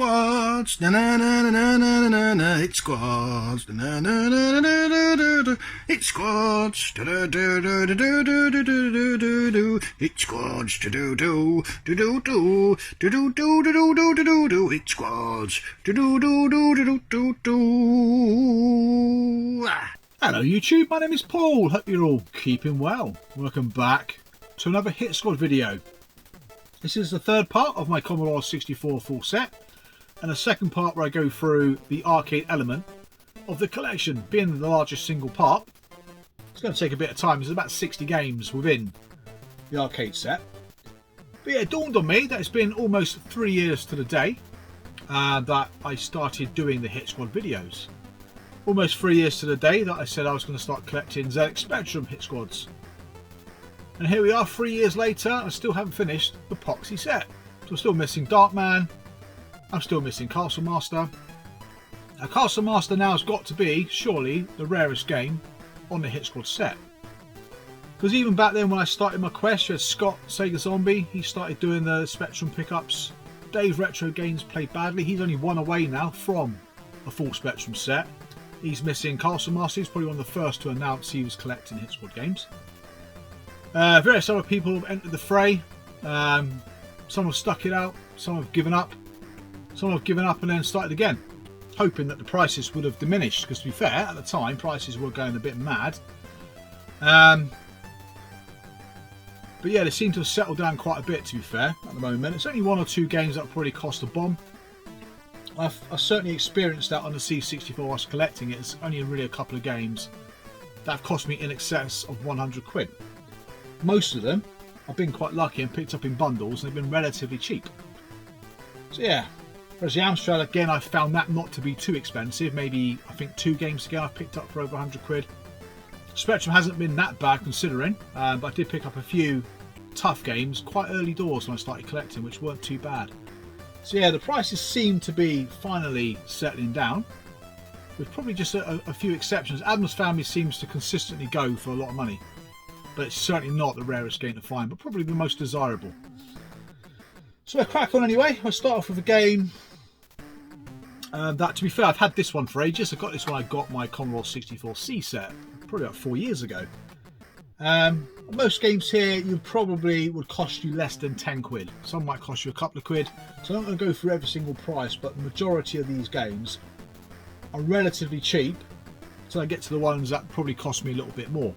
squads, na na na na na na na na. Hit squads, na na na na na na na. Hit squads, do do do do do do do do do do. Hit squads, do do do do do do do do do do do do do. Hit squads, do do do do do do do. Hello YouTube, my name is Paul. Hope you're all keeping well. Welcome back to another Hit Squad video. This is the third part of my Commodore 64 full set, and the second part where I go through the arcade element of the collection. Being the largest single part, it's going to take a bit of time. There's about 60 games within the arcade set. But yeah, it dawned on me that it's been almost 3 years to the day that I started doing the Hit Squad videos. Almost 3 years to the day that I said I was going to start collecting ZX Spectrum Hit Squads. And here we are 3 years later, I still haven't finished the Poxy set. So I'm still missing Darkman, I'm still missing Castle Master. Now Castle Master now has got to be, surely, the rarest game on the Hit Squad set. Because even back then when I started my quest, you had Scott, Sega Zombie, he started doing the Spectrum pickups. Dave Retro Games played badly, he's only one away now from a full Spectrum set. He's missing Castle Master, he's probably one of the first to announce he was collecting Hit Squad games. Various other people have entered the fray. Some have stuck it out, some have given up. Some have given up and then started again, hoping that the prices would have diminished, because to be fair, at the time prices were going a bit mad. But yeah, they seem to have settled down quite a bit, to be fair, at the moment. It's only one or two games that probably cost a bomb. I've certainly experienced that on the C64 whilst collecting it. It's only really a couple of games that have cost me in excess of 100 quid. Most of them I've been quite lucky and picked up in bundles, and they've been relatively cheap. So yeah, whereas the Amstrad, again, I found that not to be too expensive. Maybe, I think 2 games ago I picked up for over 100 quid. Spectrum hasn't been that bad considering, but I did pick up a few tough games quite early doors when I started collecting, which weren't too bad. So yeah, the prices seem to be finally settling down, with probably just a few exceptions. Adam's Family seems to consistently go for a lot of money, but it's certainly not the rarest game to find, but probably the most desirable. So we'll crack on anyway. I'll start off with a game that, to be fair, I've had this one for ages. I got this when I got my Commodore 64C set, probably about 4 years ago. Most games here you probably would cost you less than 10 quid. Some might cost you a couple of quid. So I'm not going to go through every single price, but the majority of these games are relatively cheap until I get to the ones that probably cost me a little bit more.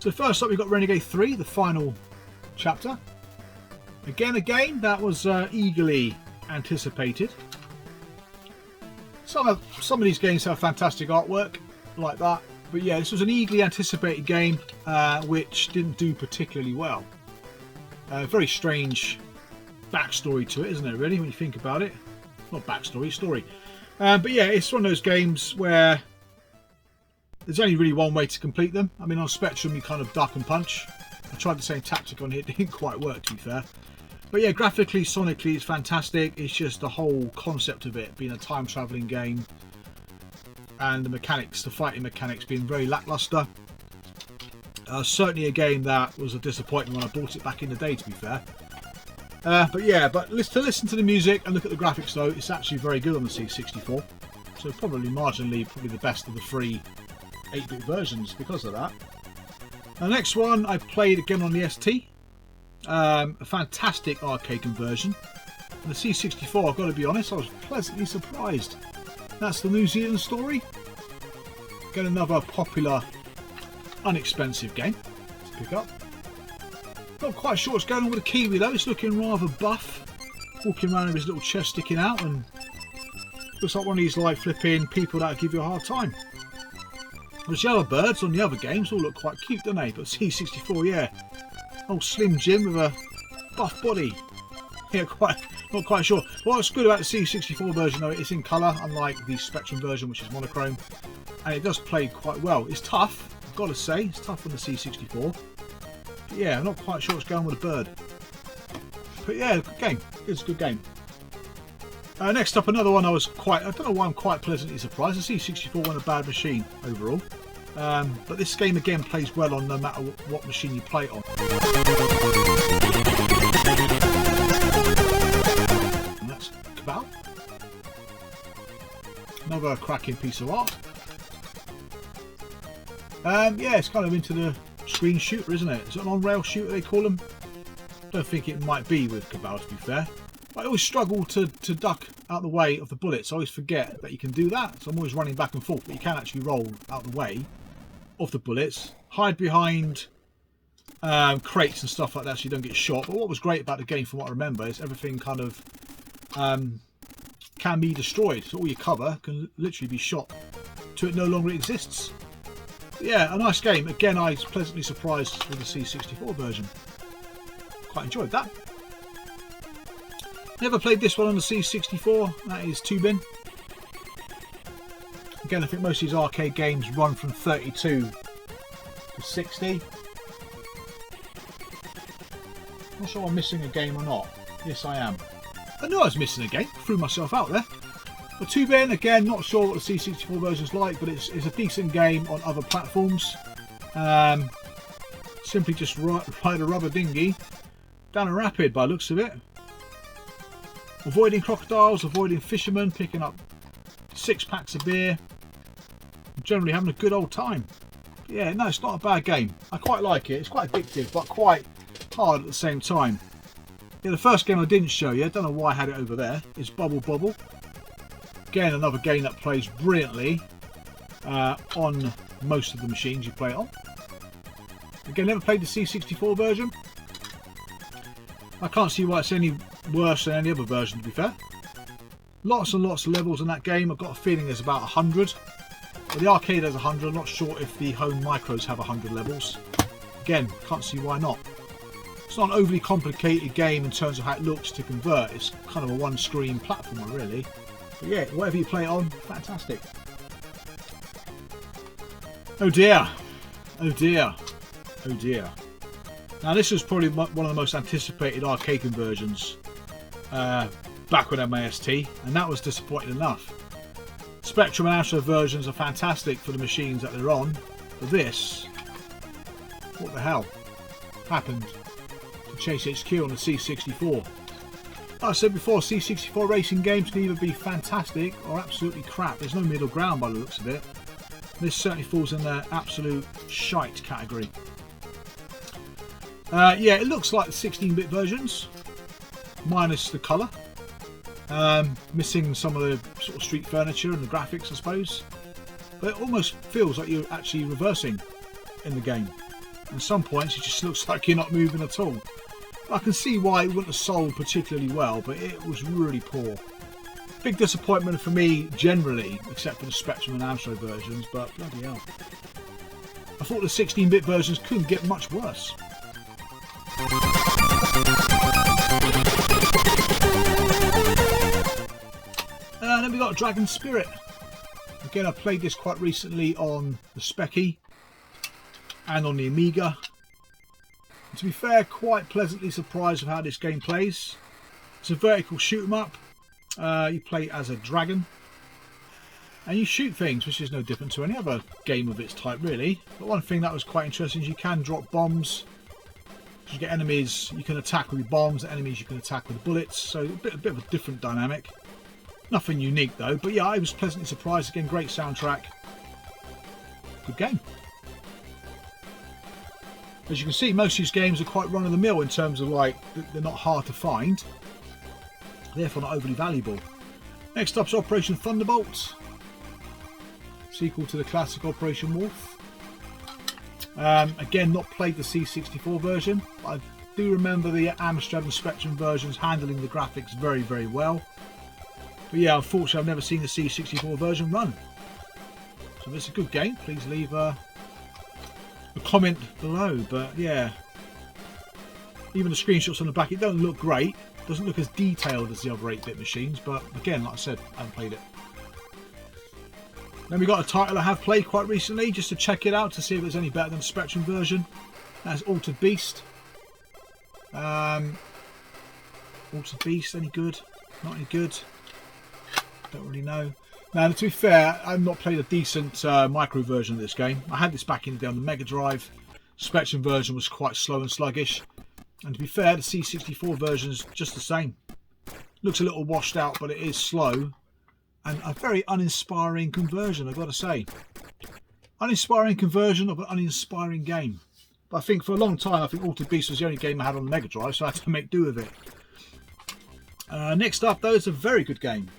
So first up we've got Renegade 3, the final chapter. Again, a game that was eagerly anticipated. Some of these games have fantastic artwork like that, but yeah, this was an eagerly anticipated game which didn't do particularly well. Very strange backstory to it, isn't it, really, when you think about it? Not backstory, story. But yeah, it's one of those games where there's only really one way to complete them. I mean, on Spectrum you kind of duck and punch. I tried the same tactic on here, it didn't quite work, to be fair. But yeah, graphically, sonically, it's fantastic. It's just the whole concept of it being a time-travelling game, and the mechanics, the fighting mechanics, being very lackluster. Certainly a game that was a disappointment when I bought it back in the day, to be fair. But yeah, to listen to the music and look at the graphics though, it's actually very good on the C64. So probably marginally, probably the best of the 3 8-bit versions because of that. The next one I played again on the ST. A fantastic arcade conversion. And the C64, I've got to be honest, I was pleasantly surprised. That's the New Zealand story. Again, another popular, unexpensive game to pick up. Not quite sure what's going on with the Kiwi though. It's looking rather buff, walking around with his little chest sticking out, and looks like one of these like flipping people that give you a hard time. The yellow birds on the other games all look quite cute, don't they? But C64, yeah, old Slim Jim with a buff body. Yeah, not quite sure. What's good about the C64 version though, it's in colour, unlike the Spectrum version, which is monochrome, and it does play quite well. It's tough, I've got to say, it's tough on the C64. But yeah, I'm not quite sure what's going on with the bird. But yeah, good game. It's a good game. Next up, another one I don't know why I'm quite pleasantly surprised. The C64 wasn't a bad machine overall. But this game again plays well on no matter what machine you play it on. And that's Cabal. Another cracking piece of art. Yeah, it's kind of into the screen shooter, isn't it? Is it an on-rail shooter they call them? Don't think it might be with Cabal, to be fair. I always struggle to duck out the way of the bullets. I always forget that you can do that. So I'm always running back and forth, but you can actually roll out the way of the bullets. Hide behind crates and stuff like that so you don't get shot. But what was great about the game, from what I remember, is everything kind of can be destroyed. So all your cover can literally be shot till it no longer exists. But yeah, a nice game. Again, I was pleasantly surprised with the C64 version. Quite enjoyed that. Never played this one on the C64. That is 2-bin. Again, I think most of these arcade games run from 32 to 60. Not sure I'm missing a game or not. Yes, I am. I knew I was missing a game. Threw myself out there. But 2-bin, again, not sure what the C64 version is like, but it's a decent game on other platforms. Simply just ride a rubber dinghy down a rapid by the looks of it. Avoiding crocodiles, avoiding fishermen, picking up 6 packs of beer. Generally having a good old time. But yeah, no, it's not a bad game. I quite like it. It's quite addictive, but quite hard at the same time. Yeah, the first game I didn't show you, I don't know why I had it over there, is Bubble Bobble. Again, another game that plays brilliantly on most of the machines you play it on. Again, never played the C64 version. I can't see why it's any worse than any other version, to be fair. Lots and lots of levels in that game. I've got a feeling there's about 100. But the arcade has 100. I'm not sure if the home micros have 100 levels. Again, can't see why not. It's not an overly complicated game in terms of how it looks to convert. It's kind of a one-screen platformer, really. But yeah, whatever you play it on, fantastic. Oh dear. Oh dear. Oh dear. Now this was probably one of the most anticipated arcade conversions back with MAST, and that was disappointing enough. Spectrum and Amstrad versions are fantastic for the machines that they're on, but this, what the hell happened to Chase HQ on the C64? Like I said before, C64 racing games can either be fantastic or absolutely crap. There's no middle ground by the looks of it. This certainly falls in the absolute shite category. Yeah, it looks like the 16-bit versions, minus the colour. Missing some of the sort of street furniture and the graphics, I suppose. But it almost feels like you're actually reversing in the game. At some points, it just looks like you're not moving at all. I can see why it wouldn't have sold particularly well, but it was really poor. Big disappointment for me generally, except for the Spectrum and Amstrad versions, but bloody hell. I thought the 16-bit versions couldn't get much worse. And then we got Dragon Spirit. Again, I played this quite recently on the Specky and on the Amiga. And to be fair, quite pleasantly surprised with how this game plays. It's a vertical shoot 'em up. You play as a dragon and you shoot things, which is no different to any other game of its type, really. But one thing that was quite interesting is you can drop bombs. You get enemies you can attack with bombs, enemies you can attack with bullets, so a bit of a different dynamic. Nothing unique though, but yeah, I was pleasantly surprised. Again, great soundtrack, good game. As you can see, most of these games are quite run-of-the-mill in terms of, like, they're not hard to find, therefore not overly valuable. Next up is Operation Thunderbolt, sequel to the classic Operation Wolf. Again, not played the C64 version, but I do remember the Amstrad and Spectrum versions handling the graphics very, very well. But yeah, unfortunately, I've never seen the C64 version run. So if it's a good game, please leave a comment below. But yeah, even the screenshots on the back, it don't look great. Doesn't look as detailed as the other 8-bit machines, but again, like I said, I haven't played it. Then we got a title I have played quite recently, just to check it out, to see if it's any better than the Spectrum version. That's Altered Beast. Altered Beast, any good? Not any good. Don't really know. Now, to be fair, I've not played a decent micro version of this game. I had this back in the day on the Mega Drive. Spectrum version was quite slow and sluggish. And to be fair, the C64 version is just the same. Looks a little washed out, but it is slow. And a very uninspiring conversion, I've got to say. Uninspiring conversion of an uninspiring game. But I think for a long time, I think Altered Beast was the only game I had on the Mega Drive, so I had to make do with it. Next up, though, is a very good game.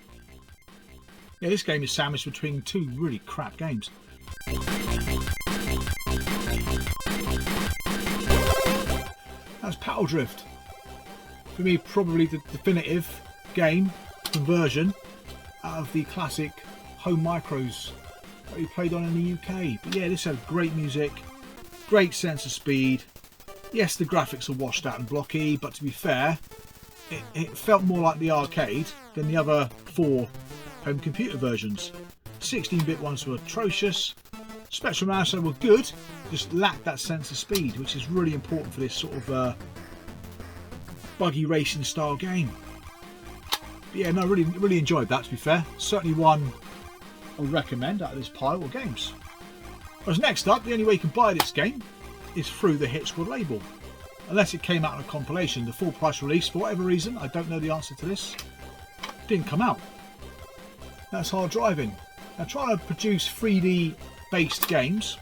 Yeah, this game is sandwiched between two really crap games. That's Paddle Drift. For me, probably the definitive game conversion out of the classic home micros that we played on in the UK. But yeah, this had great music, great sense of speed. Yes, the graphics are washed out and blocky, but to be fair, it felt more like the arcade than the other 4 home computer versions. 16-bit ones were atrocious. Spectrum and Amstrad were good, just lacked that sense of speed, which is really important for this sort of buggy racing style game. But yeah, no, really enjoyed that, to be fair. Certainly one I would recommend out of this pile of games. Whereas next up, the only way you can buy this game is through the Hit Squad label. Unless it came out on a compilation, the full price release, for whatever reason, I don't know the answer to this, didn't come out. That's hard driving. Now, trying to produce 3D based games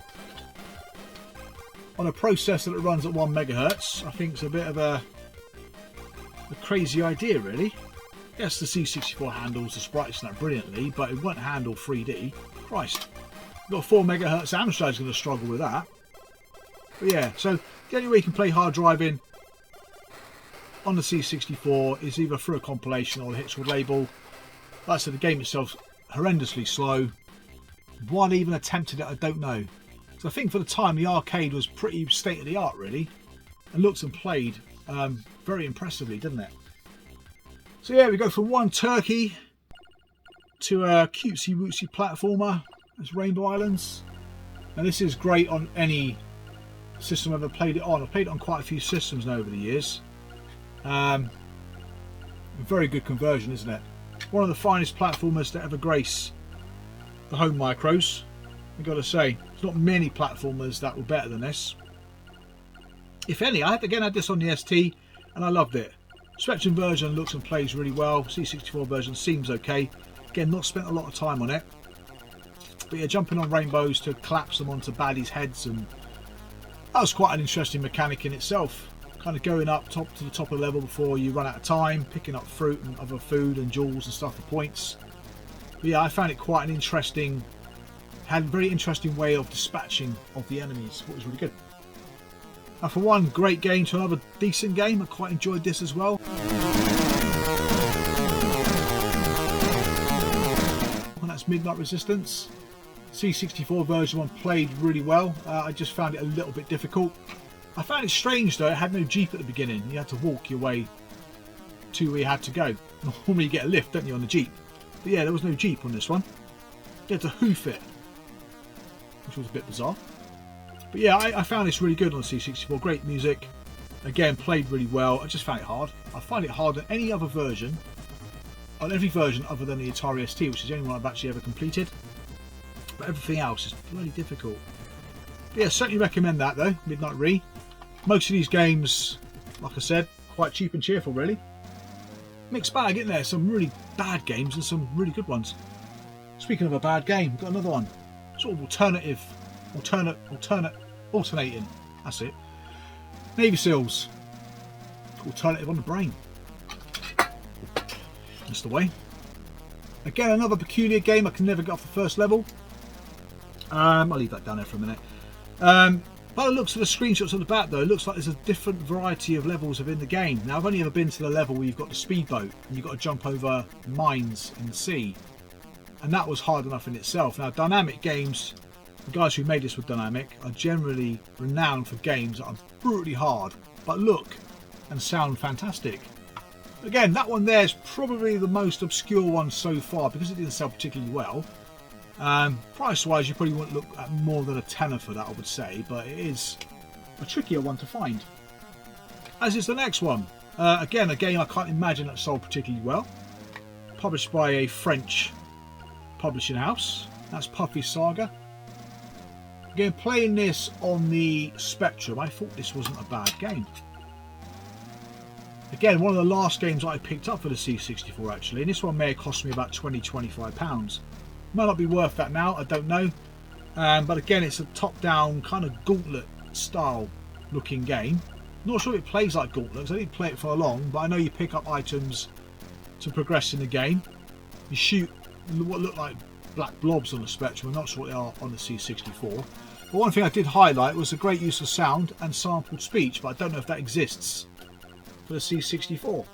on a processor that runs at 1 megahertz, I think is a bit of a crazy idea, really. Yes, the C64 handles the sprites and that brilliantly, but it won't handle 3D. Christ. You've got 4 megahertz, Amstrad's going to struggle with that. But yeah, so the only way you can play hard driving on the C64 is either through a compilation or the Hit Squad label. Like I said, the game itself horrendously slow. Why they even attempted it, I don't know. So I think for the time, the arcade was pretty state of the art, really, and looked and played very impressively, didn't it? So yeah, we go from one turkey to a cutesy wootsy platformer. It's Rainbow Islands. Now this is great on any system I've ever played it on. I've played it on quite a few systems now over the years. Very good conversion, isn't it? One of the finest platformers to ever grace the home micros. I've got to say, there's not many platformers that were better than this. If any, I had this on the ST and I loved it. Spectrum version looks and plays really well. C64 version seems okay. Again, not spent a lot of time on it. But yeah, jumping on rainbows to collapse them onto baddies' heads, and that was quite an interesting mechanic in itself. Kind of going up to the top of the level before you run out of time, picking up fruit and other food and jewels and stuff for points. But yeah, I found it quite an interesting, had a very interesting way of dispatching of the enemies. It was really good. And for one great game to another decent game, I quite enjoyed this as well. And that's Midnight Resistance. C64 version 1 played really well. I just found it a little bit difficult. I found it strange though, it had no jeep at the beginning. You had to walk your way to where you had to go. Normally you get a lift, don't you, on the jeep. But yeah, there was no jeep on this one. You had to hoof it, which was a bit bizarre. But yeah, I found this really good on the C64. Great music. Again, played really well. I just found it hard. I find it hard on any other version. On every version other than the Atari ST, which is the only one I've actually ever completed. But everything else is bloody difficult. But yeah, certainly recommend that though, Midnight Re. Most of these games, like I said, quite cheap and cheerful really. Mixed bag, isn't there? Some really bad games and some really good ones. Speaking of a bad game, we've got another one. Sort of alternating. That's it. Navy SEALs. Alternative on the brain. That's the way. Again, another peculiar game. I can never get off the first level. I'll leave that down there for a minute. By the looks of the screenshots at the back though, it looks like there's a different variety of levels within the game. Now I've only ever been to the level where you've got the speedboat and you've got to jump over mines in the sea. And that was hard enough in itself. Now Dynamic Games, the guys who made this with Dynamic, are generally renowned for games that are brutally hard, but look and sound fantastic. Again, that one there is probably the most obscure one so far because it didn't sell particularly well. Price wise you probably wouldn't look at more than a tenner for that, I would say, but it is a trickier one to find, as is the next one. Again, a game I can't imagine that sold particularly well, published by a French publishing house. That's Puffy Saga. Again, playing this on the Spectrum, I thought this wasn't a bad game. Again, one of the last games I picked up for the C64 actually, and this one may have cost me about £20–25. Might not be worth that now, I don't know. But again, it's a top-down kind of Gauntlet style looking game. Not sure if it plays like Gauntlet, because I didn't play it for long, but I know you pick up items to progress in the game. You shoot what look like black blobs on the Spectrum. I'm not sure what they are on the C64. But one thing I did highlight was the great use of sound and sampled speech, but I don't know if that exists for the C64.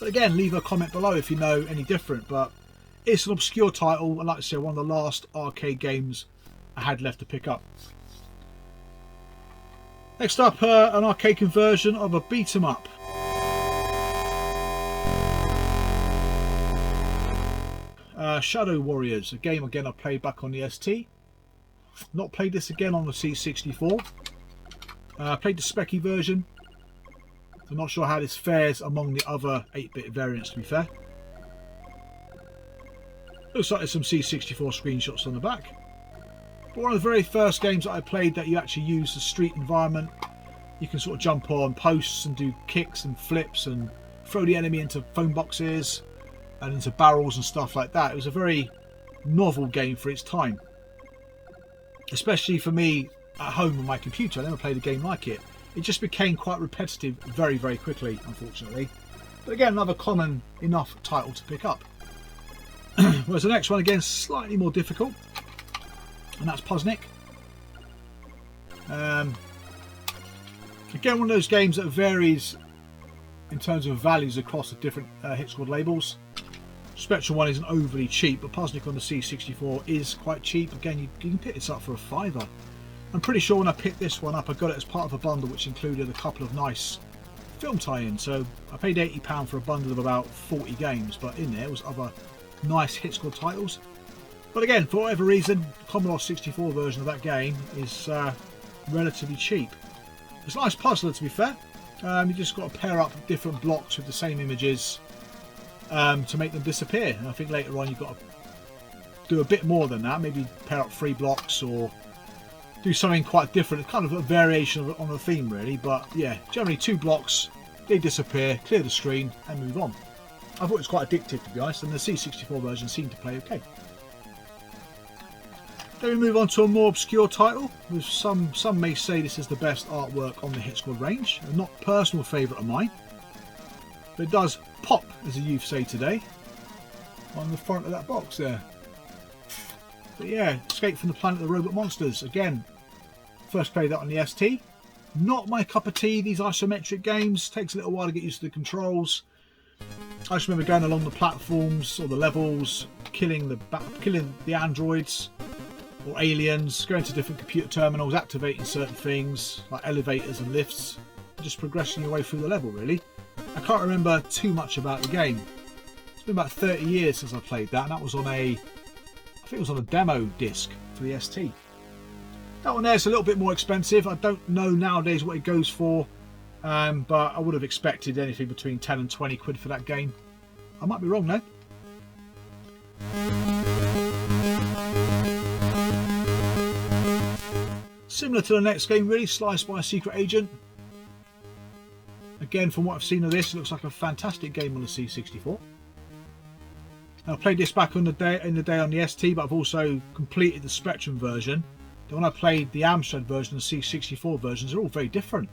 But again, leave a comment below if you know any different. But it's an obscure title, and like I said, one of the last arcade games I had left to pick up. Next up, an arcade conversion of a beat 'em up. Shadow Warriors, a game again I played back on the ST. Not played this again on the C64. Played the Specky version. I'm not sure how this fares among the other 8-bit variants, to be fair. Looks like there's some C64 screenshots on the back. But one of the very first games that I played that you actually use the street environment. You can sort of jump on posts and do kicks and flips and throw the enemy into phone boxes and into barrels and stuff like that. It was a very novel game for its time. Especially for me at home on my computer. I never played a game like it. It just became quite repetitive very, very quickly, unfortunately. But again, another common enough title to pick up. Whereas the next one, again, slightly more difficult. And that's Puzznic. Again, one of those games that varies in terms of values across the different hit squad labels. Spectrum one isn't overly cheap, but Puzznic on the C64 is quite cheap. Again, you can pick this up for a £5. I'm pretty sure when I picked this one up, I got it as part of a bundle which included a couple of nice film tie-ins. So I paid £80 for a bundle of about 40 games, but in there was other nice hit squad titles. But again, for whatever reason, the Commodore 64 version of that game is relatively cheap. It's a nice puzzler, to be fair. You just got to pair up different blocks with the same images to make them disappear. And I think later on you've got to do a bit more than that. Maybe pair up 3 blocks or do something quite different. It's kind of a variation on the theme, really. But yeah, generally 2 blocks, they disappear, clear the screen and move on. I thought it was quite addictive, to be honest, and the C64 version seemed to play okay. Then we move on to a more obscure title, with some may say this is the best artwork on the Hit Squad range. A not personal favourite of mine, but it does pop, as the youth say today, on the front of that box there. But yeah, Escape from the Planet of the Robot Monsters. Again, first played that on the ST. Not my cup of tea, these isometric games. Takes a little while to get used to the controls. I just remember going along the platforms or the levels, killing the androids or aliens, going to different computer terminals, activating certain things like elevators and lifts, and just progressing your way through the level, really. I can't remember too much about the game. It's been about 30 years since I played that, and that was on I think it was on a demo disc for the ST. That one there's a little bit more expensive. I don't know nowadays what it goes for, but I would have expected anything between 10 and 20 quid for that game. I might be wrong though. Similar to the next game, really, Sliced by a Secret Agent. Again, from what I've seen of this, it looks like a fantastic game on the C64. Now, I played this back in the day on the ST, but I've also completed the Spectrum version. Then when I played the Amstrad version and the C64 versions, they're all very different.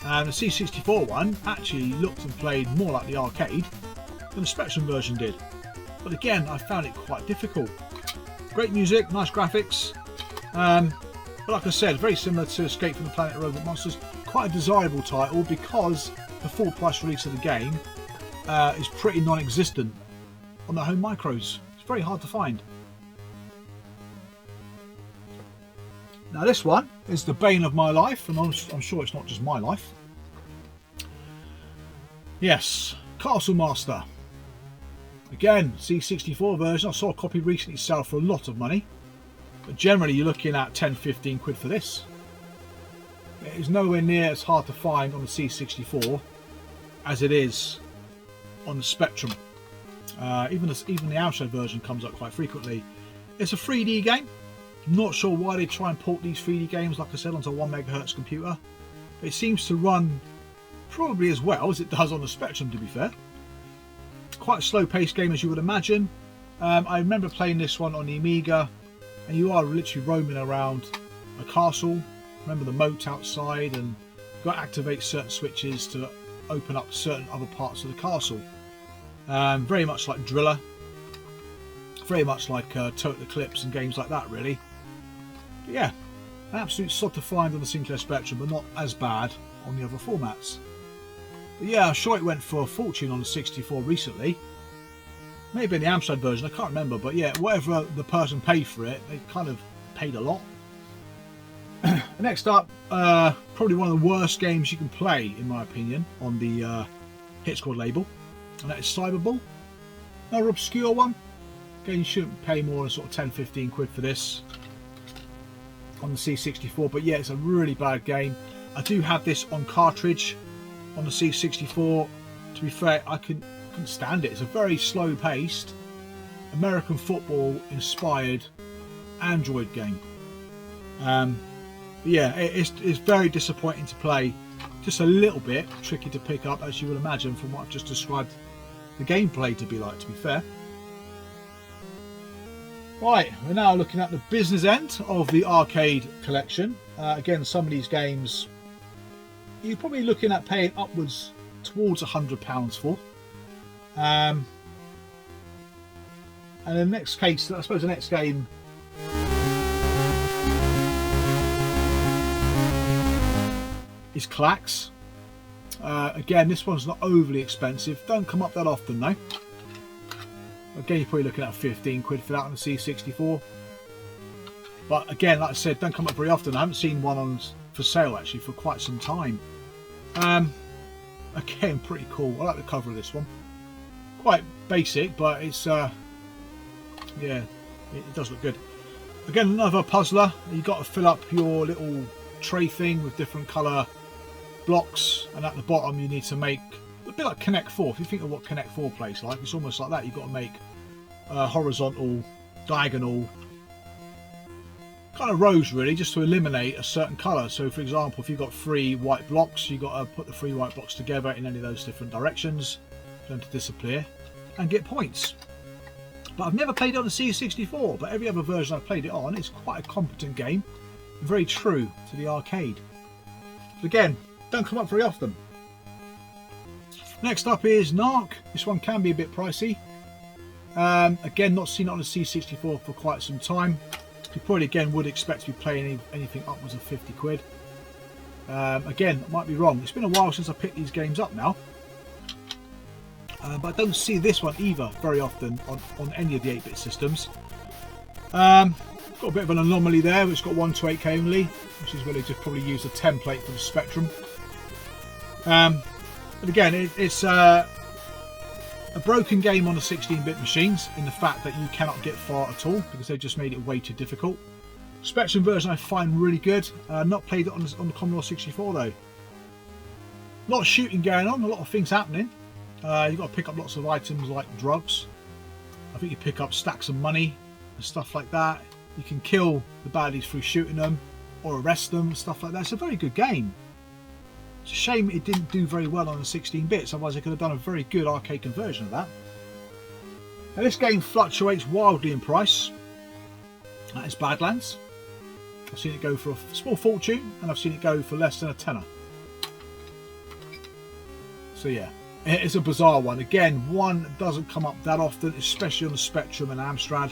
And the C64 one actually looked and played more like the arcade than the Spectrum version did. But again, I found it quite difficult. Great music, nice graphics. But like I said, very similar to Escape from the Planet of Robot Monsters. Quite a desirable title because the full price release of the game is pretty non-existent on the home micros. It's very hard to find. Now this one is the bane of my life, and I'm sure it's not just my life. Yes, Castle Master. Again, C64 version. I saw a copy recently sell for a lot of money. But generally you're looking at 10–15 quid for this. It is nowhere near as hard to find on the C64 as it is on the Spectrum. Even the Amstrad version comes up quite frequently. It's a 3D game. Not sure why they try and port these 3D games, like I said, onto a 1 MHz computer. But it seems to run probably as well as it does on the Spectrum, to be fair. Quite a slow-paced game, as you would imagine. I remember playing this one on the Amiga, and you are literally roaming around a castle. Remember the moat outside, and you've got to activate certain switches to open up certain other parts of the castle. Very much like Driller, very much like Total Eclipse and games like that, really. But yeah, an absolute sod to find on the Sinclair Spectrum, but not as bad on the other formats. But yeah, I'm sure it went for a fortune on the 64 recently. Maybe in the Amstrad version, I can't remember, but yeah, whatever the person paid for it, they kind of paid a lot. Next up, probably one of the worst games you can play, in my opinion, on the Hit Squad label, and that is Cyberball. Another obscure one. Again, you shouldn't pay more than sort of 10-15 quid for this on the C64, but yeah, it's a really bad game. I do have this on cartridge on the C64. To be fair, I couldn't stand it. It's a very slow-paced, American football-inspired Android game. But yeah, it's very disappointing to play. Just a little bit tricky to pick up, as you would imagine from what I've just described the gameplay to be like, to be fair. Right, we're now looking at the business end of the arcade collection. Again, some of these games you're probably looking at paying upwards towards £100 for. And the next case, I suppose the next game is Clax. Again, this one's not overly expensive. Don't come up that often though. Again, you're probably looking at 15 quid for that on the C64. But again, like I said, don't come up very often. I haven't seen one on for sale actually for quite some time. Again, pretty cool. I like the cover of this one. Quite basic, but it's yeah, it does look good. Again, another puzzler. You've got to fill up your little tray thing with different colour blocks, and at the bottom you need to make a bit like Connect 4. If you think of what Connect 4 plays like, it's almost like that. You've got to make horizontal, diagonal kind of rows really, just to eliminate a certain colour. So for example, if you've got 3 white blocks, you've got to put the 3 white blocks together in any of those different directions for them to disappear and get points. But I've never played it on the C64, but every other version I've played it on, it's quite a competent game, very true to the arcade. But again, don't come up very often. Next up is Narc. This one can be a bit pricey. Again, not seen it on the C64 for quite some time. You probably again would expect to be playing anything upwards of 50 quid. Again, I might be wrong. It's been a while since I picked these games up now. But I don't see this one either very often on any of the 8-bit systems. Got a bit of an anomaly there. It's got 1 to 8K only, which is where they just probably used a template for the Spectrum. But again, it's a broken game on the 16-bit machines in the fact that you cannot get far at all because they just made it way too difficult. Spectrum version I find really good. Not played it on the Commodore 64 though. A lot of shooting going on, a lot of things happening. You've got to pick up lots of items like drugs. I think you pick up stacks of money and stuff like that. You can kill the baddies through shooting them or arrest them and stuff like that. It's a very good game. It's a shame it didn't do very well on the 16 bits, otherwise they could have done a very good arcade conversion of that. Now this game fluctuates wildly in price. That is Badlands. I've seen it go for a small fortune and I've seen it go for less than a tenner. So yeah, it's a bizarre one. Again, one that doesn't come up that often, especially on the Spectrum and Amstrad.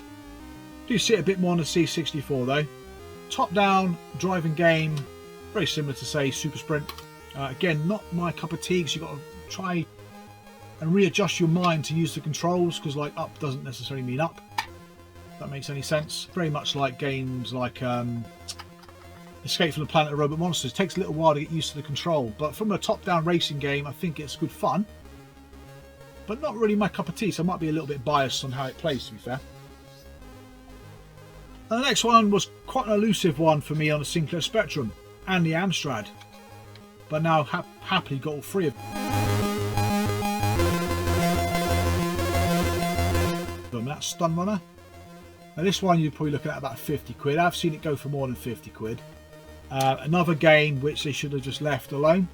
Do see it a bit more on the C64 though. Top down driving game, very similar to say Super Sprint. Again, not my cup of tea because you've got to try and readjust your mind to use the controls, because like up doesn't necessarily mean up, if that makes any sense. Very much like games like Escape from the Planet of Robot Monsters. It takes a little while to get used to the control, but from a top-down racing game I think it's good fun, but not really my cup of tea, so I might be a little bit biased on how it plays, to be fair. And the next one was quite an elusive one for me on the Sinclair Spectrum and the Amstrad, but now happily got all 3 of them. Stun Runner. Now this one you're probably looking at about 50 quid. I've seen it go for more than 50 quid. Another game which they should have just left alone.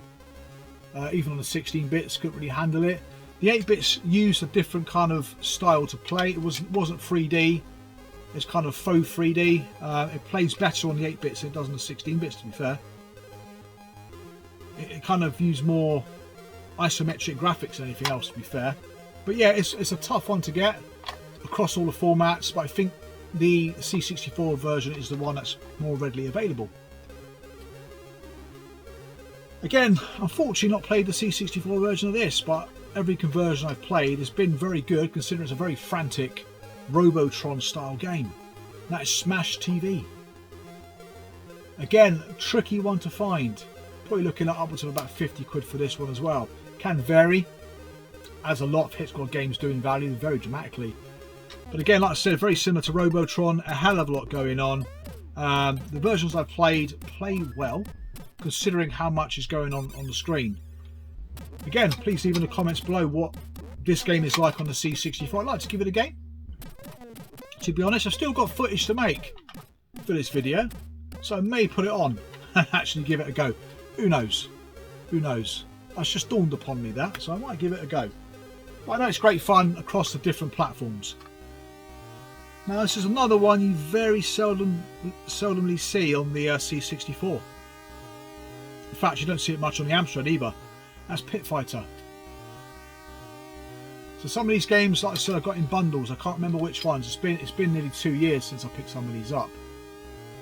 Even on the 16 bits, couldn't really handle it. The 8 bits used a different kind of style to play. It wasn't 3D. It's kind of faux 3D. It plays better on the 8 bits than it does on the 16 bits, to be fair. It kind of used more isometric graphics than anything else, to be fair. But yeah, it's a tough one to get across all the formats, but I think the C64 version is the one that's more readily available. Again, unfortunately not played the C64 version of this, but every conversion I've played has been very good, considering it's a very frantic Robotron style game. That is Smash TV. Again, a tricky one to find. Probably looking at upwards of about 50 quid for this one as well. Can vary, as a lot of hit squad games do in value very dramatically. But again, like I said, very similar to Robotron, a hell of a lot going on. The versions I've played play well, considering how much is going on the screen. Again, please leave in the comments below what this game is like on the C64. I'd like to give it a game. To be honest, I've still got footage to make for this video, so I may put it on and actually give it a go. Who knows? Who knows? That's just dawned upon me that, so I might give it a go. But I know it's great fun across the different platforms. Now this is another one you very seldomly see on the C64. In fact, you don't see it much on the Amstrad either. That's Pit Fighter. So some of these games, like I said, I got in bundles. I can't remember which ones. It's been nearly 2 years since I picked some of these up.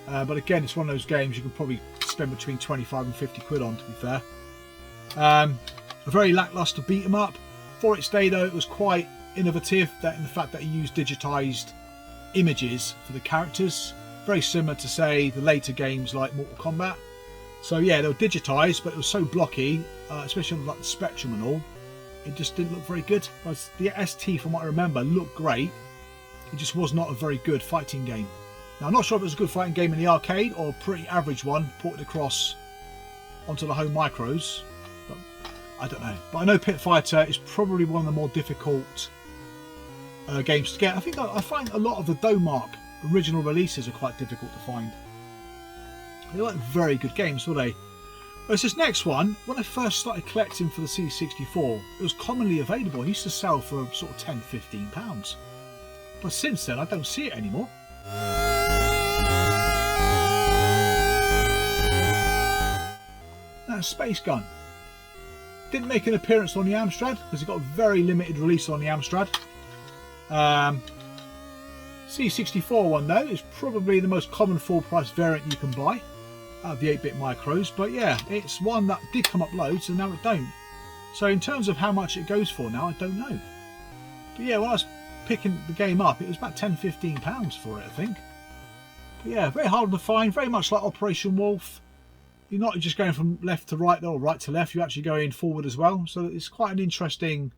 But again, it's one of those games you can probably spend between 25 and 50 quid on, to be fair. A very lackluster beat 'em up. For its day though, it was quite innovative in the fact that it used digitised images for the characters. Very similar to, say, the later games like Mortal Kombat. So yeah, they were digitised, but it was so blocky, especially on like the Spectrum and all, it just didn't look very good. Whereas the ST, from what I remember, looked great. It just was not a very good fighting game. Now, I'm not sure if it was a good fighting game in the arcade or a pretty average one ported across onto the home micros, but I don't know. But I know Pit Fighter is probably one of the more difficult games to get. I think I find a lot of the Domark original releases are quite difficult to find. They weren't very good games, were they? Whereas this next one, when I first started collecting for the C64, it was commonly available. It used to sell for sort of £10–15. But since then, I don't see it anymore. Now, Space Gun. Didn't make an appearance on the Amstrad, because it got a very limited release on the Amstrad. C64 one, though, is probably the most common full-price variant you can buy out of the 8-bit micros, but yeah, it's one that did come up loads and now it don't. So in terms of how much it goes for now, I don't know. But yeah, when I was picking the game up, it was about £10–15 for it, I think. But yeah, very hard to find, very much like Operation Wolf. You're not just going from left to right or right to left, you're actually going forward as well. So it's quite an interesting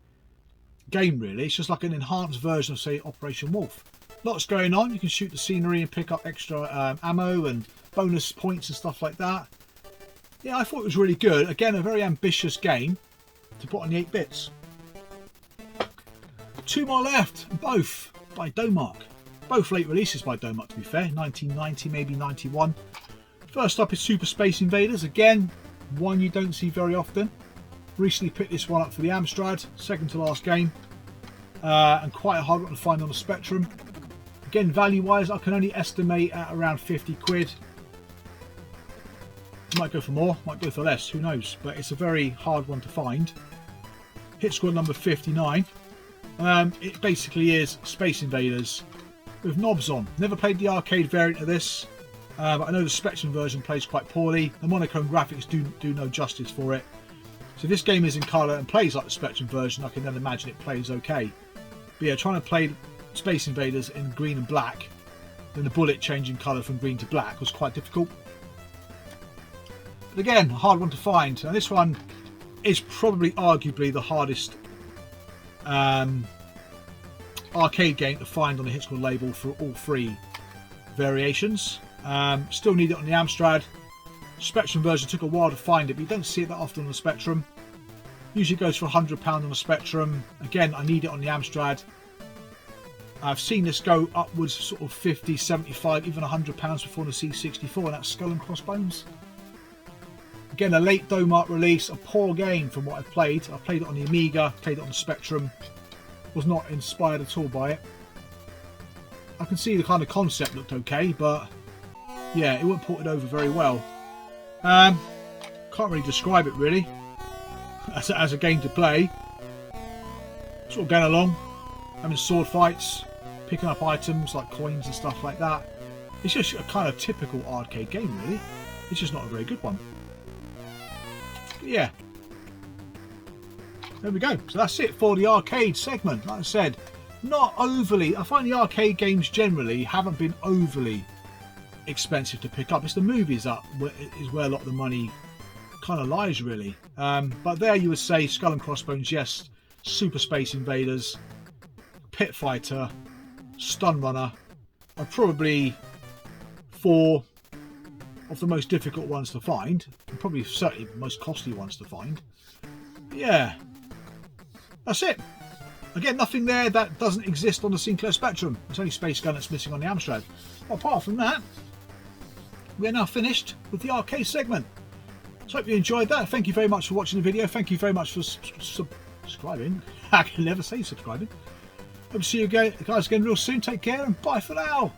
game, really. It's just like an enhanced version of, say, Operation Wolf. Lots going on. You can shoot the scenery and pick up extra ammo and bonus points and stuff like that. Yeah, I thought it was really good. Again, a very ambitious game to put on the 8 bits. 2 more left, both by Domark. Both late releases by Domark, to be fair. 1990, maybe 91. First up is Super Space Invaders. Again, one you don't see very often. Recently picked this one up for the Amstrad. Second to last game. And quite a hard one to find on the Spectrum. Again, value-wise, I can only estimate at around 50 quid. Might go for more, might go for less, who knows. But it's a very hard one to find. Hit squad number 59. It basically is Space Invaders with knobs on. Never played the arcade variant of this, but I know the Spectrum version plays quite poorly. The monochrome graphics do no justice for it. So this game is in colour and plays like the Spectrum version. I can then imagine it plays okay. But yeah, trying to play Space Invaders in green and black, then the bullet changing colour from green to black was quite difficult. But again, a hard one to find. Now this one is probably arguably the hardest arcade game to find on the Hit Squad label for all 3 variations. Still need it on the Amstrad. Spectrum version took a while to find it, but you don't see it that often on the Spectrum. Usually goes for £100 on the Spectrum. Again, I need it on the Amstrad. I've seen this go upwards sort of 50, 75, even £100 before the C64, and that's Skull and Crossbones. Again, a late Domart release, a poor game from what I've played. I played it on the Amiga, played it on the Spectrum, was not inspired at all by it. I can see the kind of concept looked okay, but yeah, it wasn't ported over very well. Can't really describe it really as a game to play. Sort of going along, having sword fights, picking up items like coins and stuff like that. It's just a kind of typical arcade game really. It's just not a very good one. But yeah, there we go. So that's it for the arcade segment. Like I said, not overly, I find the arcade games generally haven't been overly expensive to pick up. It's the movies that is where a lot of the money kind of lies really. But there you would say Skull and Crossbones, yes. Super Space Invaders, Pit Fighter, Stun Runner are probably 4 of the most difficult ones to find, and probably certainly the most costly ones to find. But yeah, that's it. Again, nothing there that doesn't exist on the Sinclair Spectrum. It's only Space Gun that's missing on the Amstrad. But apart from that, we are now finished with the arcade segment. So hope you enjoyed that. Thank you very much for watching the video. Thank you very much for subscribing. I can never say subscribing. Hope to see you guys again real soon. Take care and bye for now.